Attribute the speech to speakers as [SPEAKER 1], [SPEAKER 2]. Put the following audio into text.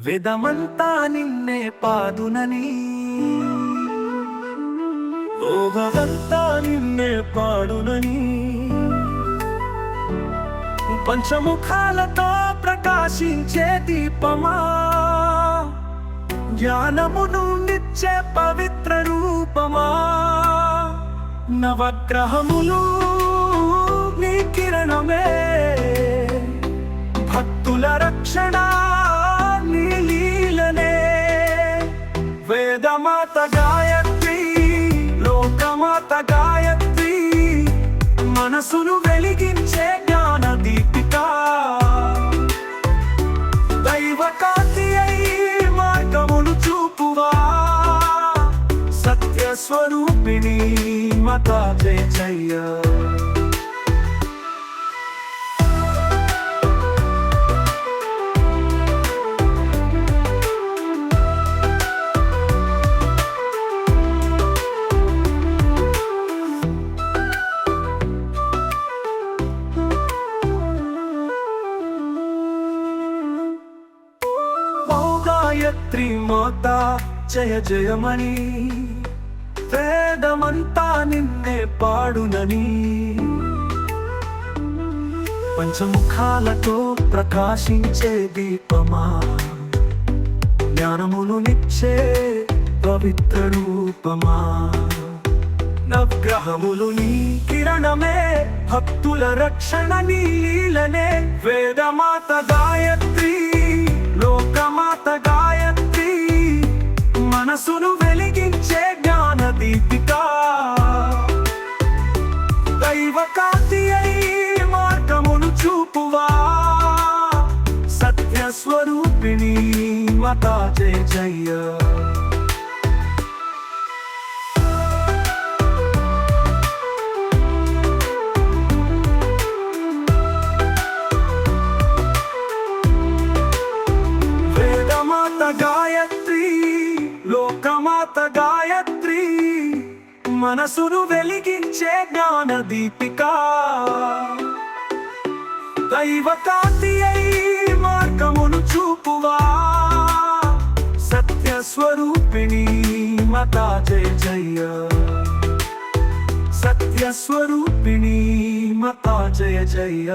[SPEAKER 1] వేదమంతా నిన్నే పాడునని, లోకమంతా నిన్నే పాడునని, పంచముఖాలతో ప్రకాశించే దీపమా, జ్ఞానమును నిచ్చే పవిత్ర రూపమా, నవగ్రహములు నీ కిరణమే, భక్తుల రక్షణ నీ లీలనే. వేదమాత గాయత్రి, లోకమాత గాయత్రి, మనసును వెలిగించే జ్ఞాన దీపిక, దైవకాంతి అయి మార్గమును చూపువా, సత్య స్వరూపిణి మాతా జయ జయ. గాయత్రి మాతా జయ జయమణి, వేదమంతా నిన్నే పాడునని, పంచముఖాలతో ప్రకాశించే దీపమా, జ్ఞానమును నిచ్చే పవిత్ర రూపమా, నవగ్రహములు నీ కిరణమే, భక్తుల రక్షణ నీ లీలనే. వేదమాత గాయత్రి, లోకమాత గాయత్రి, మనసును వెలిగించే జ్ఞాన దీపిక, దైవకాంతి అయి మార్గమును చూపువా, సత్య స్వరూపిణి మాతా జయ జయ. గాయత్రి, లోకమాత గాయత్రి, మనసును వెలిగించే జ్ఞాన దీపిక, దైవకాంతి అయి మార్గమును చూపువా, సత్య స్వరూపిణి మాతా జయ జయ. సత్య స్వరూపిణి మాతా జయ జయ.